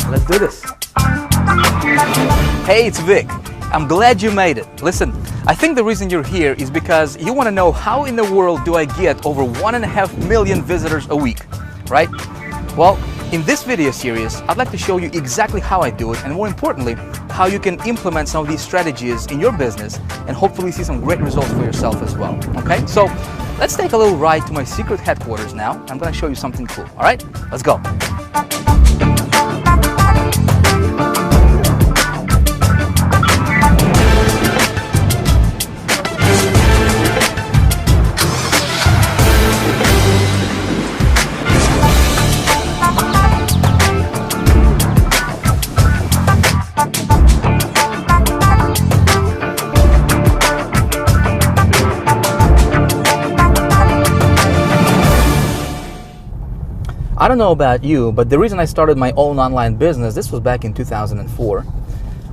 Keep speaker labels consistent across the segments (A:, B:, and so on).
A: Let's do this. Hey, it's Vic. I'm glad you made it. Listen, I think the reason you're here is because you want to know how in the world do I get over 1.5 million visitors a week, right? Well, in this video series, I'd like to show you exactly how I do it, and more importantly, how you can implement some of these strategies in your business and hopefully see some great results for yourself as well, okay? So let's take a little ride to my secret headquarters now. I'm going to show you something cool, all right? Let's go. I don't know about you, but the reason I started my own online business, this was back in 2004,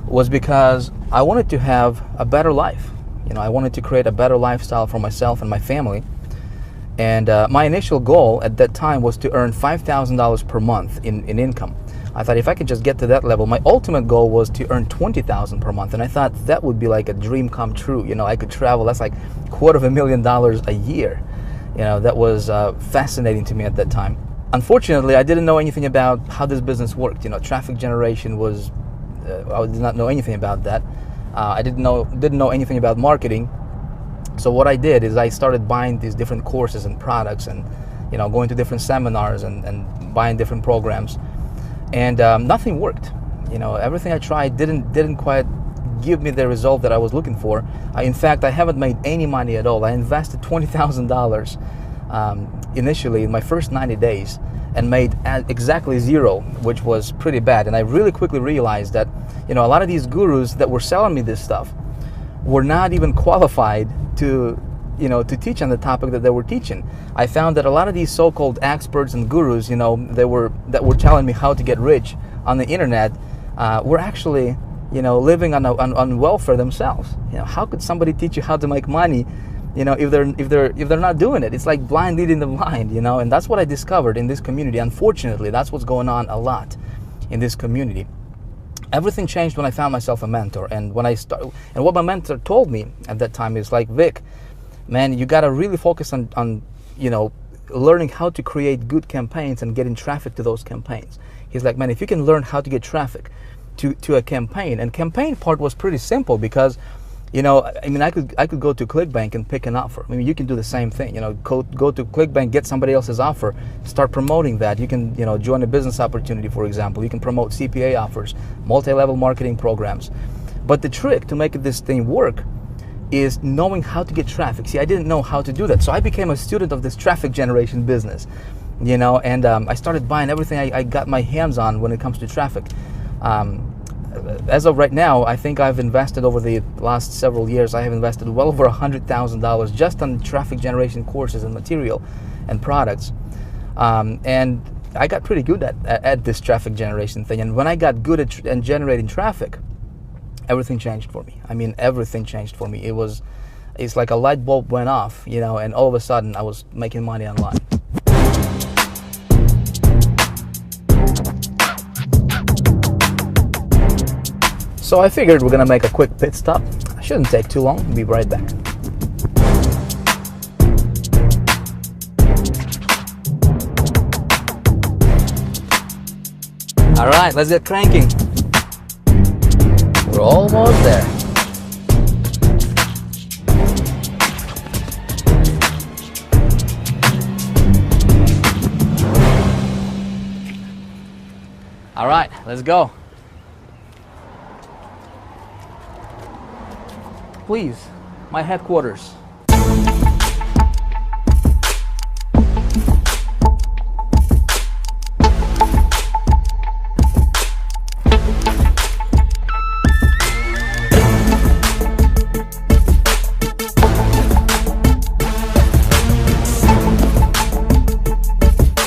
A: was because I wanted to have a better life. You know, I wanted to create a better lifestyle for myself and my family. And my initial goal at that time was to earn $5,000 per month in income. I thought if I could just get to that level, my ultimate goal was to earn $20,000 per month. And I thought that would be like a dream come true. You know, I could travel, that's like $250,000 a year. You know, that was fascinating to me at that time. Unfortunately, I didn't know anything about how this business worked. You know, traffic generation was, I did not know anything about that. I didn't know anything about marketing. So what I did is I started buying these different courses and products and, you know, going to different seminars and buying different programs. And nothing worked. You know, everything I tried didn't quite give me the result that I was looking for. In fact, I haven't made any money at all. I invested $20,000 initially in my first 90 days and made exactly zero, which was pretty bad. And I really quickly realized that, you know, a lot of these gurus that were selling me this stuff were not even qualified to, you know, to teach on the topic that they were teaching. I found that a lot of these so-called experts and gurus, you know, that were telling me how to get rich on the internet, were actually, you know, living on welfare themselves. You know, how could somebody teach you how to make money, you know, if they're not doing it? It's like blind leading the blind, you know. And that's what I discovered in this community. Unfortunately, that's what's going on a lot in this community. Everything changed when I found myself a mentor, and what my mentor told me at that time is like, Vic, man, you got to really focus on you know, learning how to create good campaigns and getting traffic to those campaigns. He's like, man, if you can learn how to get traffic to a campaign, and campaign part was pretty simple because, you know, I mean, I could go to Clickbank and pick an offer. I mean, you can do the same thing. You know, go to Clickbank, get somebody else's offer, start promoting that. You can, you know, join a business opportunity, for example. You can promote CPA offers, multi-level marketing programs. But the trick to make this thing work is knowing how to get traffic. See, I didn't know how to do that, so I became a student of this traffic generation business. You know, and I started buying everything I got my hands on when it comes to traffic. As of right now, I think I've invested over the last several years, I have invested well over $100,000 just on traffic generation courses and material and products. And I got pretty good at this traffic generation thing. And when I got good at generating traffic, everything changed for me. I mean, everything changed for me. It's like a light bulb went off, you know, and all of a sudden I was making money online. So I figured we're gonna make a quick pit stop. Shouldn't take too long. We'll be right back. All right, let's get cranking. We're almost there. All right, let's go. Please, my headquarters.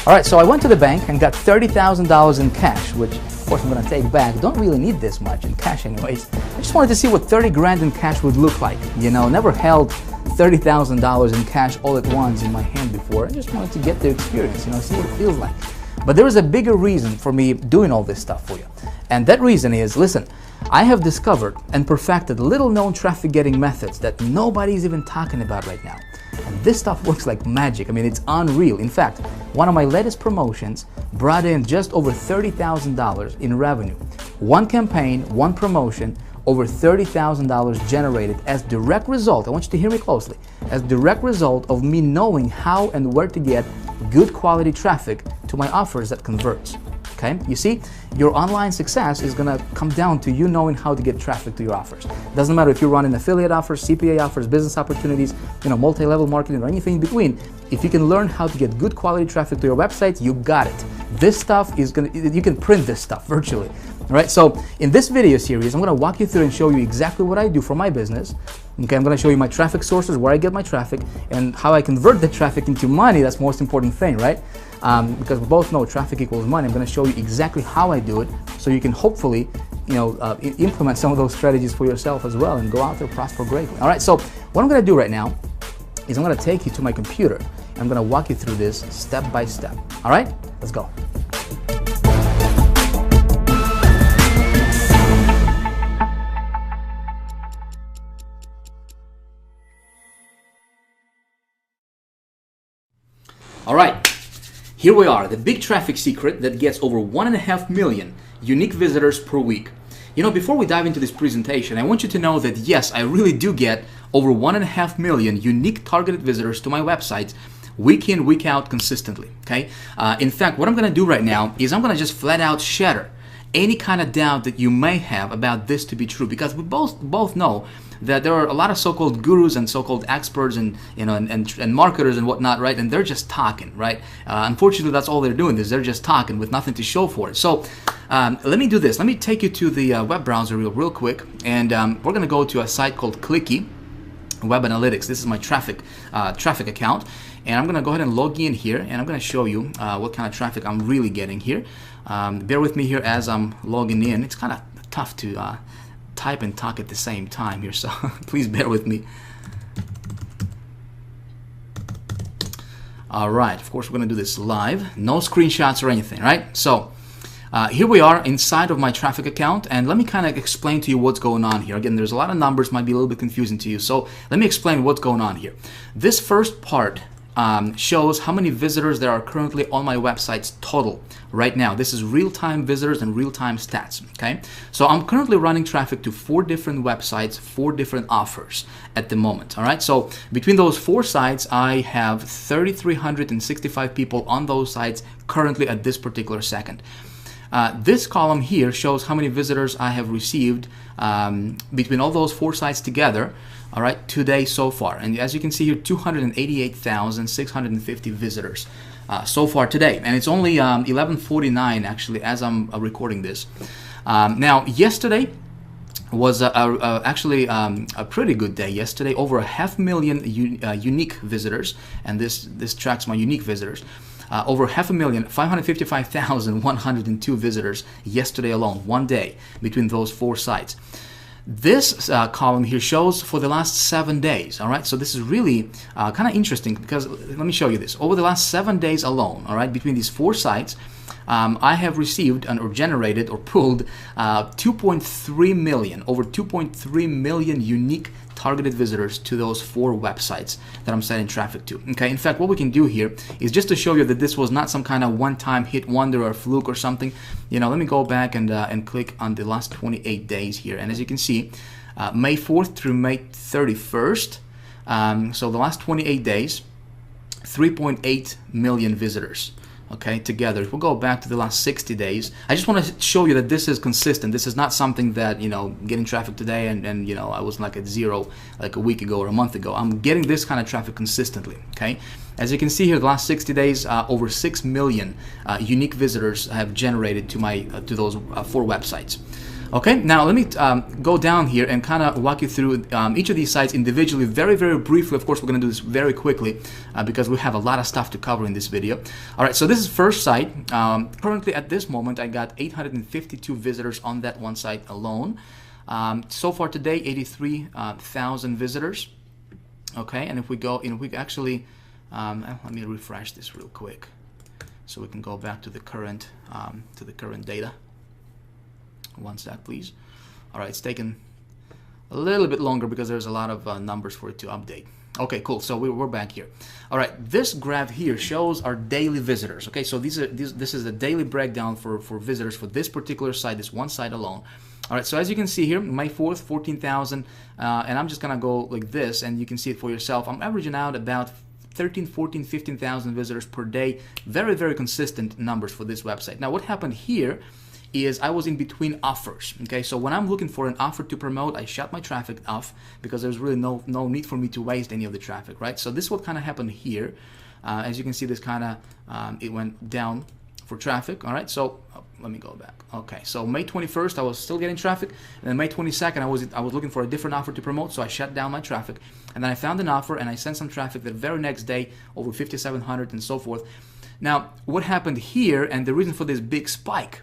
A: All right, so I went to the bank and got $30,000 in cash, which of course I'm gonna take back. Don't really need this much in cash anyways. I just wanted to see what 30 grand in cash would look like. You know, never held $30,000 in cash all at once in my hand before. I just wanted to get the experience, you know, see what it feels like. But there is a bigger reason for me doing all this stuff for you. And that reason is, listen, I have discovered and perfected little known traffic getting methods that nobody's even talking about right now. And this stuff works like magic. I mean, it's unreal. In fact, one of my latest promotions brought in just over $30,000 in revenue. One campaign, one promotion, over $30,000 generated as direct result, I want you to hear me closely, as direct result of me knowing how and where to get good quality traffic to my offers that converts. Okay, you see, your online success is gonna come down to you knowing how to get traffic to your offers. Doesn't matter if you're running affiliate offers, CPA offers, business opportunities, multi-level marketing or anything in between. If you can learn how to get good quality traffic to your website, you got it. This stuff is you can print this stuff virtually. All right, so in this video series, I'm gonna walk you through and show you exactly what I do for my business. Okay, I'm gonna show you my traffic sources, where I get my traffic, and how I convert the traffic into money. That's the most important thing, right? Because we both know traffic equals money. I'm gonna show you exactly how I do it, so you can hopefully, implement some of those strategies for yourself as well and go out there, prosper greatly. All right, so what I'm gonna do right now is I'm gonna take you to my computer, and I'm gonna walk you through this step by step. All right, let's go. All right, here we are, the big traffic secret that gets over 1.5 million unique visitors per week. Before we dive into this presentation, I want you to know that yes, I really do get over 1.5 million unique targeted visitors to my website week in, week out consistently, okay? In fact, what I'm gonna do right now is I'm gonna just flat out shatter any kind of doubt that you may have about this to be true, because we both know that there are a lot of so-called gurus and so-called experts and and marketers and whatnot, right? And they're just talking, right? Unfortunately, that's all they're doing is they're just talking with nothing to show for it. So let me do this. Let me take you to the web browser real quick, and we're gonna go to a site called Clicky Web Analytics. This is my traffic account, and I'm gonna go ahead and log in here, and I'm gonna show you what kind of traffic I'm really getting here. Bear with me here as I'm logging in. It's kind of tough to type and talk at the same time here, so please bear with me. All right, of course we're gonna do this live, no screenshots or anything, right? So here we are inside of my traffic account, and let me kind of explain to you what's going on here. Again, there's a lot of numbers, might be a little bit confusing to you, so let me explain what's going on here. This first part shows how many visitors there are currently on my websites total right now. This is real-time visitors and real-time stats, okay? So I'm currently running traffic to 4 different websites, 4 different offers at the moment, all right? So between those 4 sites, I have 3,365 people on those sites currently at this particular second. This column here shows how many visitors I have received between all those 4 sites together, all right, today so far. And as you can see here, 288,650 visitors so far today. And it's only 11:49 actually as I'm recording this. Now, yesterday was actually a pretty good day yesterday. Over 500,000 unique visitors, and this tracks my unique visitors. Over 500,000, 555,102 visitors yesterday alone, one day between those 4 sites. This column here shows for the last 7 days, all right? So this is really kind of interesting, because let me show you this. Over the last 7 days alone, all right, between these 4 sites, I have received or generated or pulled 2.3 million, over 2.3 million unique targeted visitors to those 4 websites that I'm sending traffic to. Okay, in fact, what we can do here is just to show you that this was not some kind of one-time hit wonder or fluke or something. Let me go back and click on the last 28 days here, and as you can see, May 4th through May 31st, so the last 28 days, 3.8 million visitors. Okay, together. If we'll go back to the last 60 days, I just want to show you that this is consistent. This is not something that, getting traffic today and I was like at 0 like a week ago or a month ago. I'm getting this kind of traffic consistently, okay? As you can see here, the last 60 days, over 6 million unique visitors have generated to to those 4 websites. Okay, now let me go down here and kind of walk you through each of these sites individually, very, very briefly. Of course, we're going to do this very quickly because we have a lot of stuff to cover in this video. All right, so this is first site. Currently, at this moment, I got 852 visitors on that one site alone. So far today, 83,000 visitors. Okay, and if we go, we actually, let me refresh this real quick. so we can go back to the current data. One sec, please. All right, it's taken a little bit longer because there's a lot of numbers for it to update. Okay, cool. So we're back here. All right, this graph here shows our daily visitors. Okay, so this is the daily breakdown for visitors for this particular site, this one site alone. All right, so as you can see here, May 4th, 14,000, and I'm just gonna go like this, and you can see it for yourself. I'm averaging out about 13, 14, 15,000 visitors per day. Very, very consistent numbers for this website. Now, what happened here is I was in between offers. Okay, so when I'm looking for an offer to promote, I shut my traffic off because there's really no need for me to waste any of the traffic, right? So this is what kind of happened here. As you can see, this kind of it went down for traffic. All right, so let me go back. Okay, so May 21st I was still getting traffic, and then May 22nd I was looking for a different offer to promote, so I shut down my traffic, and then I found an offer and I sent some traffic the very next day, over 5,700 and so forth. Now, what happened here, and the reason for this big spike,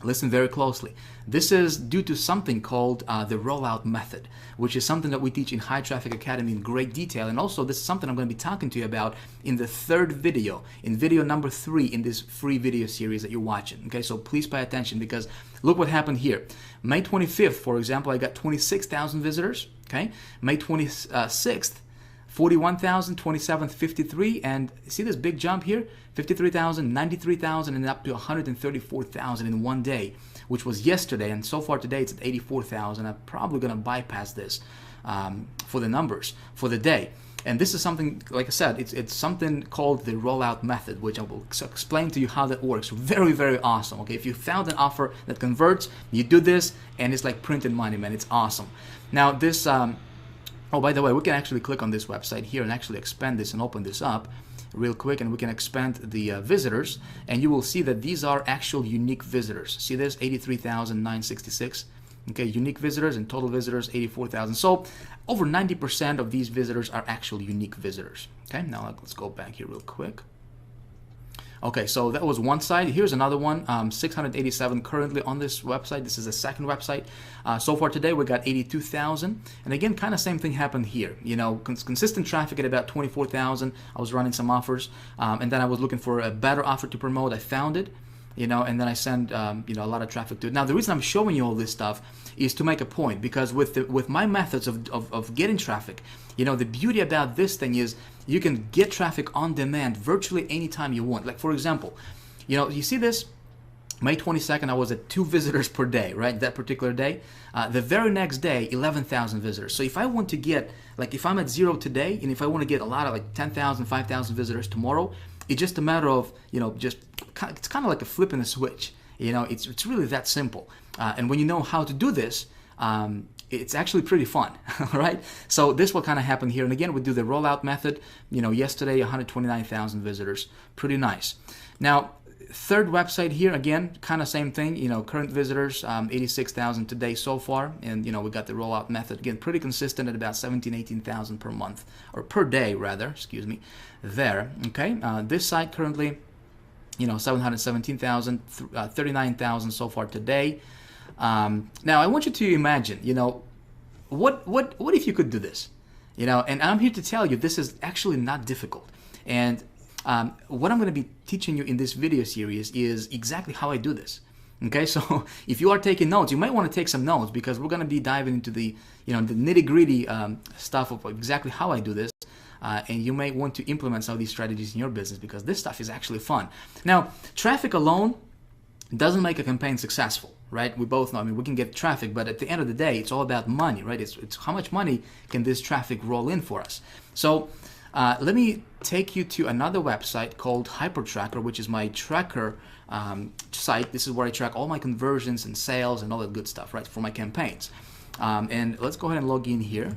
A: listen very closely. This is due to something called the rollout method, which is something that we teach in High Traffic Academy in great detail. And also, this is something I'm going to be talking to you about in the third video, in video number 3 in this free video series that you're watching. Okay, so please pay attention, because look what happened here. May 25th, for example, I got 26,000 visitors. Okay, May 26th, 41,000, 27th, 53, and see this big jump here? 53,000, 93,000, and up to 134,000 in one day, which was yesterday, and so far today it's at 84,000. I'm probably going to bypass this for the numbers for the day. And this is something, like I said, it's something called the rollout method, which I will explain to you how that works. Very, very awesome. Okay, if you found an offer that converts, you do this, and it's like printed money, man. It's awesome. Now this, oh, by the way, we can actually click on this website here and actually expand this and open this up real quick, and we can expand the visitors, and you will see that these are actual unique visitors. See this? 83,966. Okay, unique visitors, and total visitors 84,000. So over 90% of these visitors are actual unique visitors. Okay, now let's go back here real quick. Okay, so that was one side. Here's another one, 687 currently on this website. This is the second website. So far today, we got 82,000. And again, kind of same thing happened here. You know, consistent traffic at about 24,000. I was running some offers, and then I was looking for a better offer to promote. I found it, you know, and then I send, you know, a lot of traffic to it. Now, the reason I'm showing you all this stuff is to make a point, because with my methods of getting traffic, you know, the beauty about this thing is you can get traffic on demand virtually anytime you want. Like, for example, you know, you see this? May 22nd, I was at 2 visitors per day, right? That particular day. The very next day, 11,000 visitors. So if I want to get, like, if I'm at 0 today, and if I want to get a lot of like 10,000, 5,000 visitors tomorrow, it's just a matter of, you know, just, it's kind of like a flip in a switch. You know, it's really that simple. And when you know how to do this, it's actually pretty fun, all right? So this will kind of happen here. And again, we do the rollout method. You know, yesterday, 129,000 visitors. Pretty nice. Now, third website here, again, kind of same thing. You know, current visitors, 86,000 today so far. And, you know, we got the rollout method. Again, pretty consistent at about 17, 18,000 per month. Or per day, rather, excuse me, there. Okay, this site currently, you know, 717,000, 39,000 so far today. Now I want you to imagine, you know, what if you could do this, you know, and I'm here to tell you this is actually not difficult. And what I'm going to be teaching you in this video series is exactly how I do this. Okay, so if you are taking notes, you might want to take some notes, because we're going to be diving into the, you know, the nitty-gritty stuff of exactly how I do this. And you may want to implement some of these strategies in your business, because this stuff is actually fun. Now, traffic alone doesn't make a campaign successful, right? We both know, I mean, we can get traffic, but at the end of the day, it's all about money, right? It's how much money can this traffic roll in for us. So let me take you to another website called HyperTracker, which is my tracker site. This is where I track all my conversions and sales and all that good stuff, right, for my campaigns. And let's go ahead and log in here.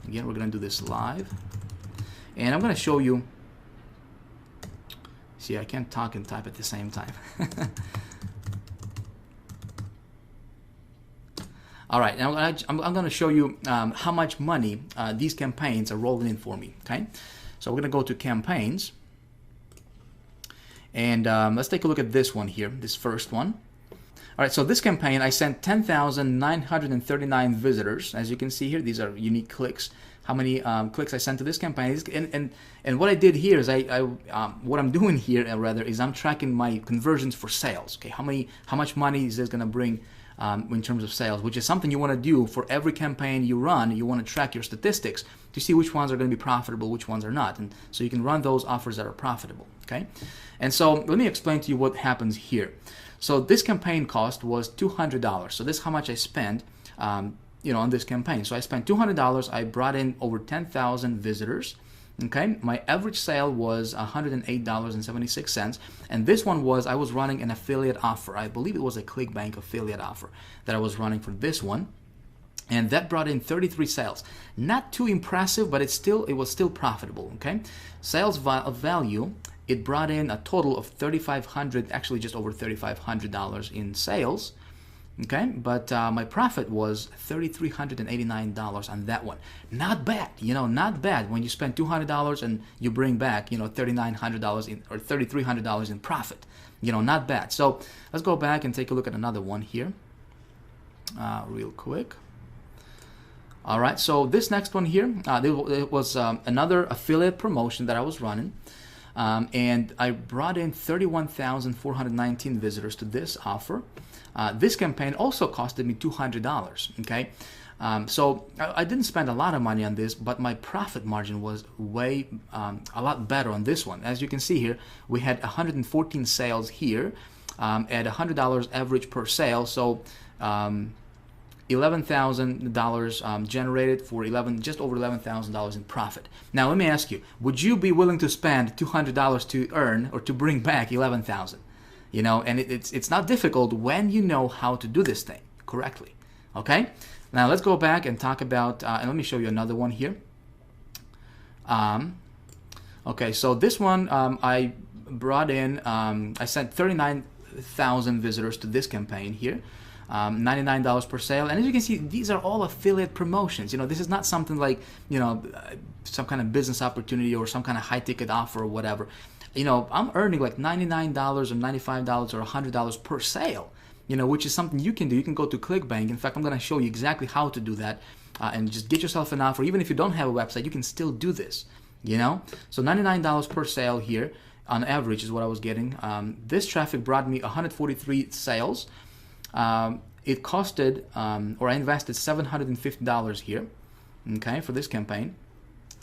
A: Again, we're going to do this live. And I'm going to show you. See, I can't talk and type at the same time. All right, now I'm going to show you how much money these campaigns are rolling in for me, okay? So we're going to go to campaigns. And let's take a look at this one here, this first one. All right, so this campaign, I sent 10,939 visitors. As you can see here, these are unique clicks. how many clicks I sent to this campaign. And what I did here is what I'm doing here rather is I'm tracking my conversions for sales. Okay, how much money is this going to bring in terms of sales, which is something you want to do for every campaign you run. You want to track your statistics to see which ones are going to be profitable, which ones are not, and so you can run those offers that are profitable. Okay, and so let me explain to you what happens here. So this campaign cost was $200. So this is how much I spent, on this campaign. So I spent $200. I brought in over 10,000 visitors. Okay, my average sale was $108.76, and this one was, I was running an affiliate offer. I believe it was a Clickbank affiliate offer that I was running for this one, and that brought in 33 sales. Not too impressive, but it was still profitable. Okay, sales value, it brought in a total of $3,500, actually just over $3,500 in sales. Okay, but my profit was $3,389 on that one. Not bad, not bad when you spend $200 and you bring back, $3,900 in or $3,300 in profit. Not bad. So let's go back and take a look at another one here, real quick. All right, so this next one here, it was another affiliate promotion that I was running. And I brought in 31,419 visitors to this offer. This campaign also costed me $200. Okay, so I didn't spend a lot of money on this, but my profit margin was a lot better on this one. As you can see here, we had 114 sales here at $100 average per sale. So $11,000 generated for just over $11,000 in profit. Now let me ask you, would you be willing to spend $200 to earn or to bring back $11,000? And it's not difficult when you know how to do this thing correctly. Okay, now let's go back and talk about, and let me show you another one here. Okay, so this one I brought in, I sent 39,000 visitors to this campaign here. $99 per sale, and as you can see, these are all affiliate promotions. This is not something like some kind of business opportunity or some kind of high ticket offer or whatever. I'm earning like $99 or $95 or $100 per sale, which is something you can do. You can go to Clickbank. In fact, I'm going to show you exactly how to do that, and just get yourself an offer. Even if you don't have a website, you can still do this. So $99 per sale here on average is what I was getting. This traffic brought me 143 sales. It costed, or I invested $750 here, okay, for this campaign,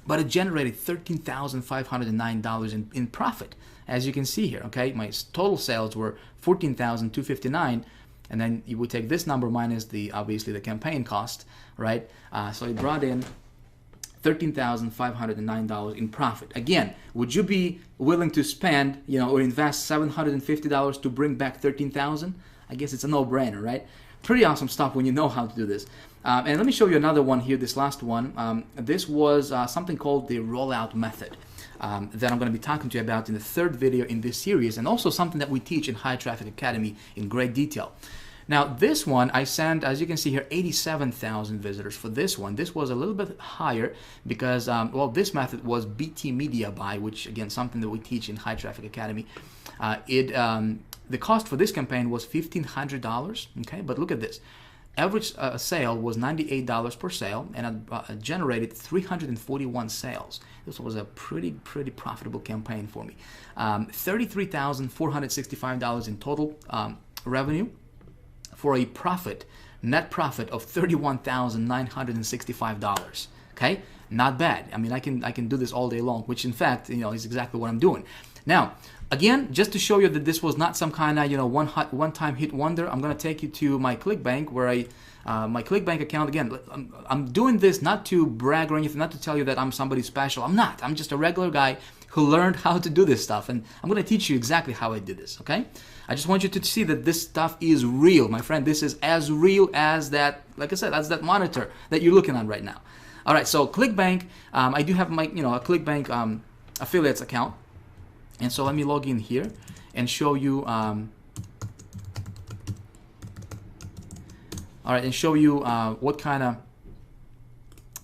A: but it generated $13,509 in profit, as you can see here. Okay, my total sales were $14,259, and then you would take this number minus obviously the campaign cost, right? So it brought in $13,509 in profit. Again, would you be willing to spend, or invest $750 to bring back $13,000? I guess it's a no-brainer, right? Pretty awesome stuff when you know how to do this. And let me show you another one here, this last one. This was something called the rollout method that I'm going to be talking to you about in the third video in this series, and also something that we teach in High Traffic Academy in great detail. Now, this one, I sent, as you can see here, 87,000 visitors for this one. This was a little bit higher because, this method was BT Media Buy, which, again, something that we teach in High Traffic Academy. The cost for this campaign was $1,500, okay? But look at this. Average sale was $98 per sale, and I generated 341 sales. This was a pretty profitable campaign for me. $33,465 in total revenue for a net profit of $31,965. Okay, not bad. I mean, I can do this all day long, which in fact, is exactly what I'm doing. Now, again, just to show you that this was not some kind of one-time hit wonder, I'm going to take you to my Clickbank, where my Clickbank account. Again, I'm doing this not to brag or anything, not to tell you that I'm somebody special. I'm not. I'm just a regular guy who learned how to do this stuff, and I'm going to teach you exactly how I did this. Okay? I just want you to see that this stuff is real, my friend. This is as real as that, like I said, as that monitor that you're looking at right now. All right. So Clickbank, I do have my a Clickbank affiliates account. And so let me log in here and show you,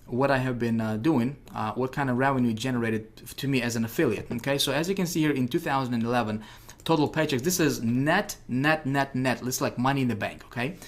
A: what I have been doing, what kind of revenue generated to me as an affiliate. Okay, so as you can see here in 2011, total paychecks. This is net. This is like money in the bank. Okay,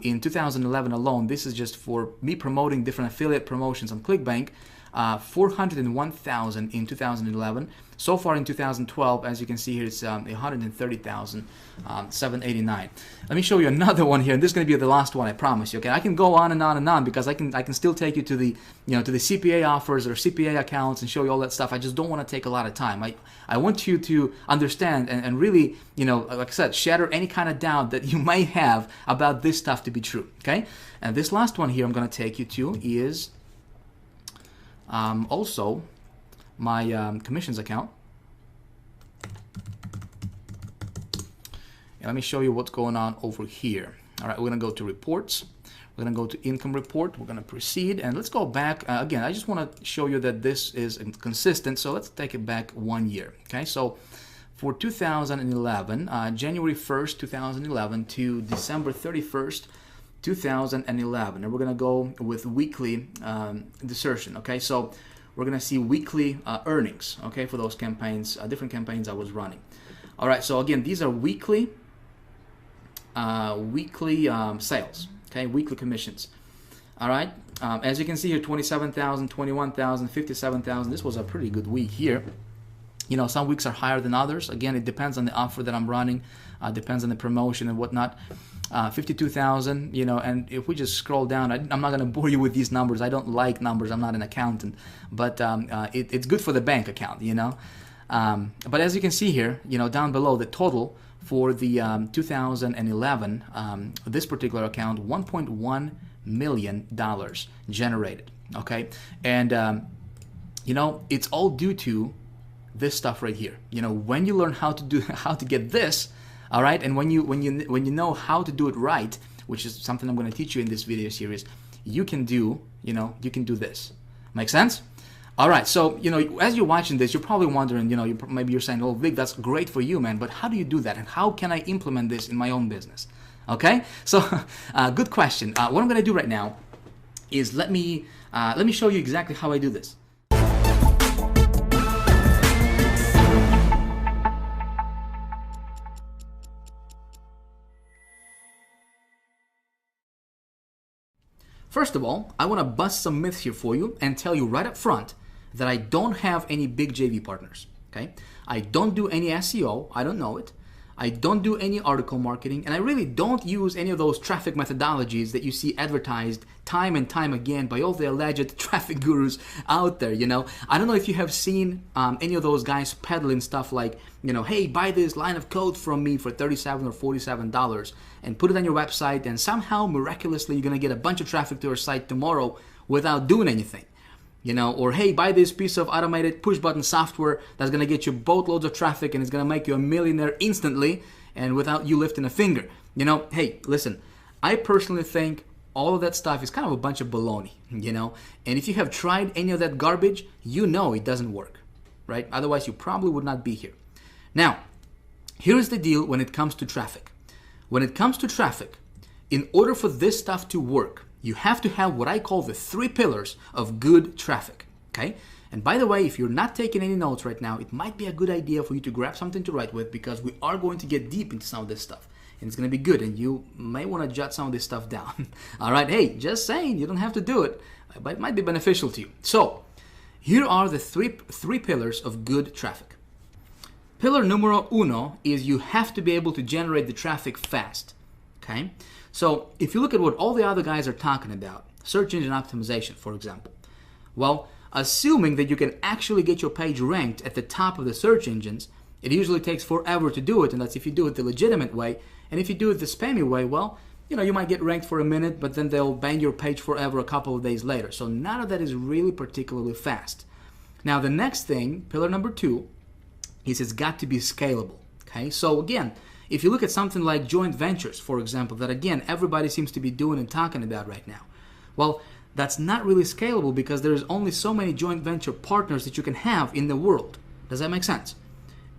A: in 2011 alone, this is just for me promoting different affiliate promotions on Clickbank, 401,000 in 2011. So far in 2012, as you can see here, it's 130,789. Let me show you another one here, and this is going to be the last one, I promise you. Okay, I can go on and on and on because I can still take you to the to the CPA offers or CPA accounts and show you all that stuff. I just don't want to take a lot of time. I want you to understand and really, like I said, shatter any kind of doubt that you might have about this stuff to be true. Okay, and this last one here I'm going to take you to is also my commissions account. And let me show you what's going on over here. All right, we're going to go to reports. We're going to go to income report. We're going to proceed. And let's go back. Again, I just want to show you that this is consistent. So let's take it back 1 year. Okay, so for 2011, January 1st, 2011 to December 31st, 2011. And we're going to go with weekly desertion. Okay, so we're going to see weekly earnings, okay, for those campaigns, different campaigns I was running. All right, so again, these are weekly sales, okay, weekly commissions. All right, as you can see here, 27,000, 21,000, 57,000. This was a pretty good week here. Some weeks are higher than others. Again, it depends on the offer that I'm running, depends on the promotion and whatnot. 52,000, and if we just scroll down, I'm not going to bore you with these numbers. I don't like numbers. I'm not an accountant, but it's good for the bank account, But as you can see here, down below, the total for the 2011, this particular account, $1.1 million generated, okay? And, it's all due to this stuff right here. When you learn how to get this, all right, and when you know how to do it right, which is something I'm going to teach you in this video series, you can do this. Make sense? All right, so as you're watching this, you're probably wondering, maybe you're saying, "Oh, Vic, that's great for you, man, but how do you do that, and how can I implement this in my own business?" Okay, so good question. What I'm going to do right now is let me show you exactly how I do this. First of all, I want to bust some myths here for you and tell you right up front that I don't have any big JV partners, okay? I don't do any SEO, I don't know it. I don't do any article marketing, and I really don't use any of those traffic methodologies that you see advertised time and time again by all the alleged traffic gurus out there, I don't know if you have seen any of those guys peddling stuff like, hey, buy this line of code from me for $37 or $47 and put it on your website, and somehow, miraculously, you're going to get a bunch of traffic to your site tomorrow without doing anything. Or hey, buy this piece of automated push button software that's going to get you boatloads of traffic and it's going to make you a millionaire instantly and without you lifting a finger. Hey, listen, I personally think all of that stuff is kind of a bunch of baloney, and if you have tried any of that garbage, it doesn't work, right? Otherwise, you probably would not be here. Now, here's the deal when it comes to traffic. When it comes to traffic, in order for this stuff to work, you have to have what I call the 3 pillars of good traffic, okay? And by the way, if you're not taking any notes right now, it might be a good idea for you to grab something to write with, because we are going to get deep into some of this stuff. And it's going to be good, and you may want to jot some of this stuff down. All right, hey, just saying, you don't have to do it, but it might be beneficial to you. So, here are the three pillars of good traffic. Pillar numero uno is you have to be able to generate the traffic fast, okay? So if you look at what all the other guys are talking about, search engine optimization, for example, well, assuming that you can actually get your page ranked at the top of the search engines, it usually takes forever to do it, and that's if you do it the legitimate way. And if you do it the spammy way, well, you might get ranked for a minute, but then they'll ban your page forever a couple of days later. So none of that is really particularly fast. Now, the next thing, pillar number 2, is it's got to be scalable, okay? So again, if you look at something like joint ventures, for example, that again, everybody seems to be doing and talking about right now. Well, that's not really scalable because there's only so many joint venture partners that you can have in the world. Does that make sense?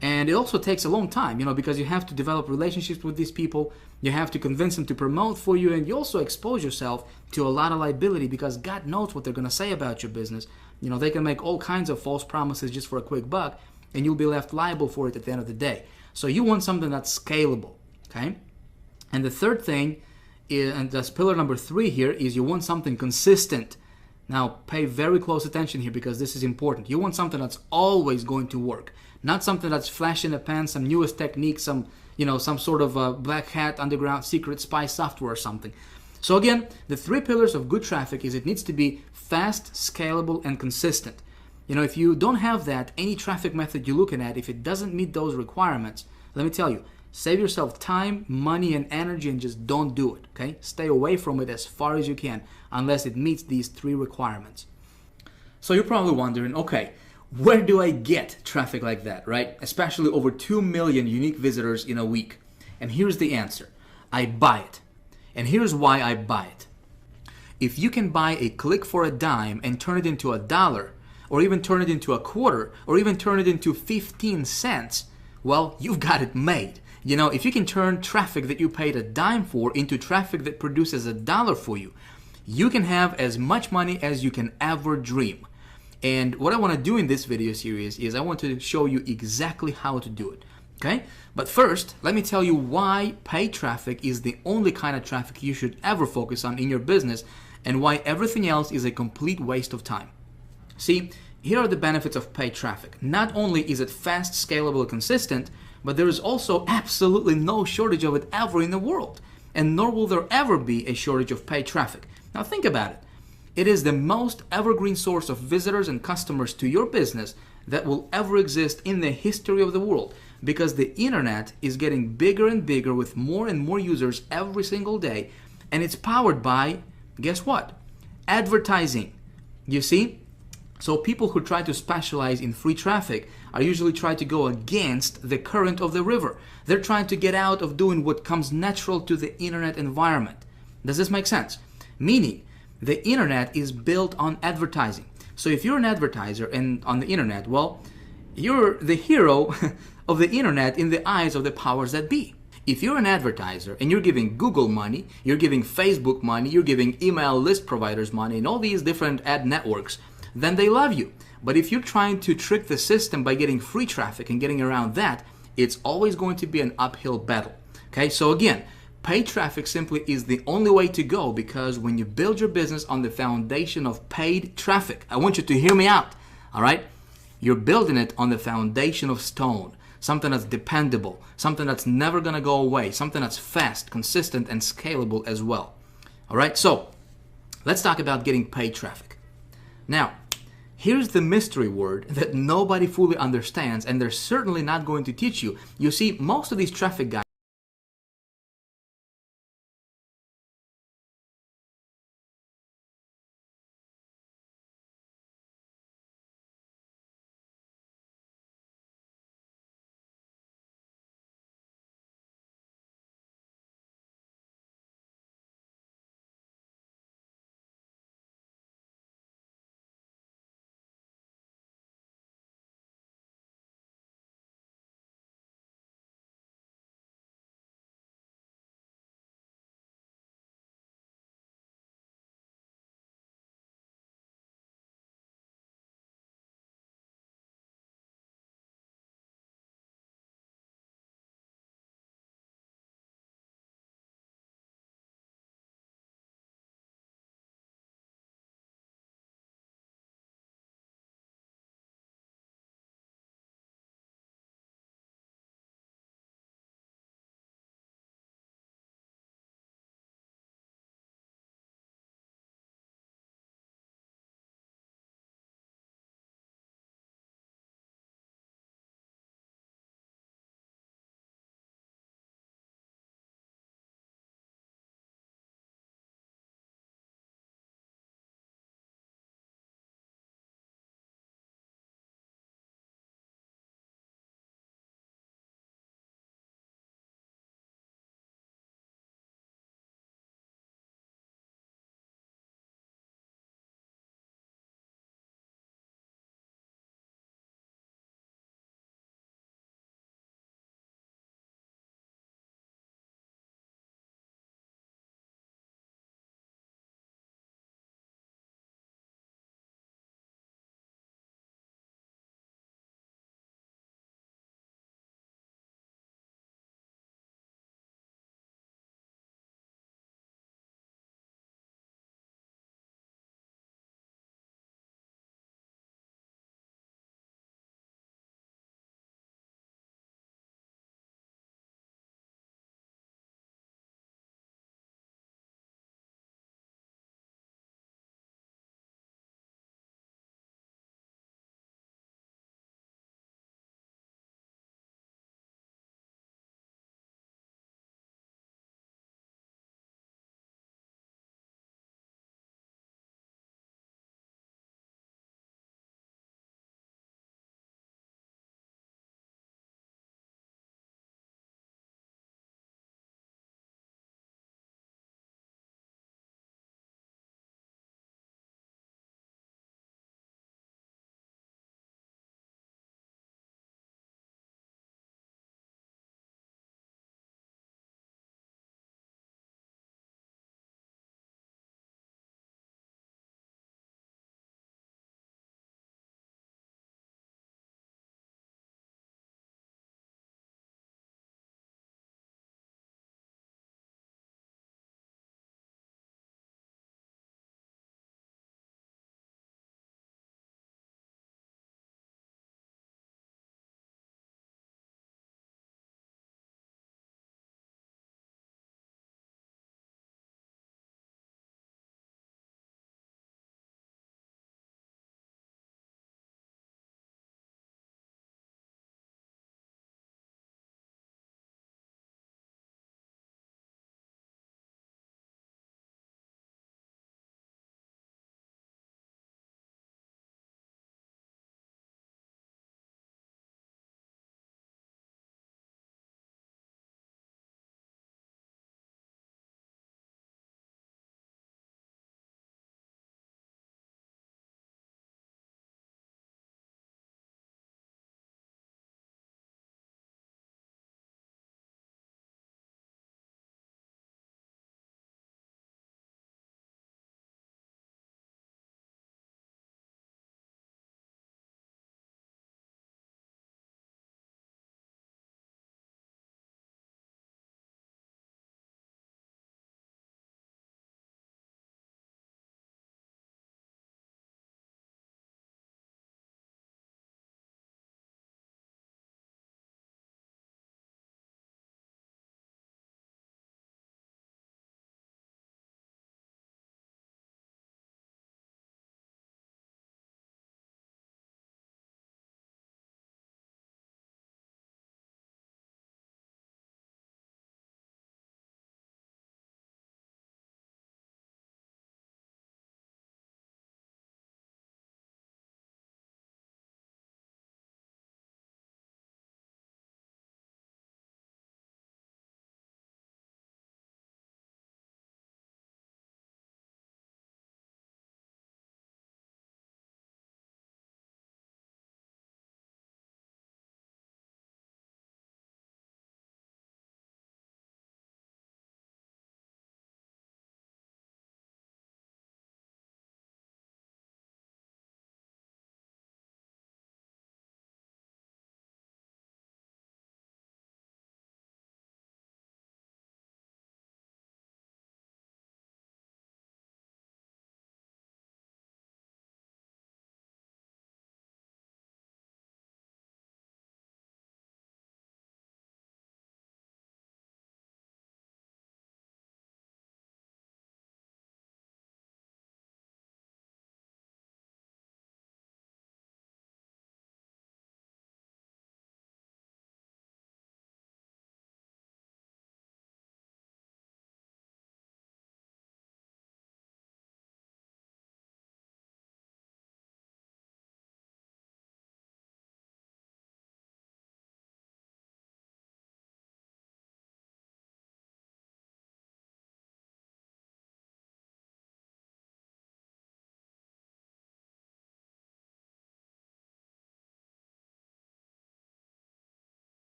A: And it also takes a long time, because you have to develop relationships with these people. You have to convince them to promote for you, and you also expose yourself to a lot of liability because God knows what they're going to say about your business. They can make all kinds of false promises just for a quick buck, and you'll be left liable for it at the end of the day. So you want something that's scalable, okay? And the third thing and that's pillar number 3 here, is you want something consistent. Now, pay very close attention here because this is important. You want something that's always going to work, not something that's flash in the pan, some newest technique, some sort of black hat, underground, secret spy software or something. So again, the 3 pillars of good traffic is it needs to be fast, scalable, and consistent. If you don't have that, any traffic method you're looking at, if it doesn't meet those requirements, let me tell you, save yourself time, money, and energy and just don't do it, okay? Stay away from it as far as you can unless it meets these 3 requirements. So you're probably wondering, okay, where do I get traffic like that, right? Especially over 2 million unique visitors in a week. And here's the answer. I buy it. And here's why I buy it. If you can buy a click for a dime and turn it into $1, or even turn it into a quarter, or even turn it into 15 cents, well, you've got it made. If you can turn traffic that you paid a dime for into traffic that produces $1 for you, you can have as much money as you can ever dream. And what I want to do in this video series is I want to show you exactly how to do it. Okay? But first, let me tell you why paid traffic is the only kind of traffic you should ever focus on in your business and why everything else is a complete waste of time. See, here are the benefits of paid traffic. Not only is it fast, scalable, and consistent, but there is also absolutely no shortage of it ever in the world. And nor will there ever be a shortage of paid traffic. Now think about it. It is the most evergreen source of visitors and customers to your business that will ever exist in the history of the world because the internet is getting bigger and bigger with more and more users every single day, and it's powered by, guess what? Advertising. You see? So people who try to specialize in free traffic are usually trying to go against the current of the river. They're trying to get out of doing what comes natural to the internet environment. Does this make sense? Meaning, the internet is built on advertising. So if you're an advertiser and on the internet, well, you're the hero of the internet in the eyes of the powers that be. If you're an advertiser and you're giving Google money, you're giving Facebook money, you're giving email list providers money, and all these different ad networks, then they love you. But if you're trying to trick the system by getting free traffic and getting around that, it's always going to be an uphill battle. Okay, so again, paid traffic simply is the only way to go because when you build your business on the foundation of paid traffic, I want you to hear me out, all right? You're building it on the foundation of stone, something that's dependable, something that's never gonna go away, something that's fast, consistent, and scalable as well. All right, so let's talk about getting paid traffic. Now, here's the mystery word that nobody fully understands and they're certainly not going to teach you. You see, most of these traffic guys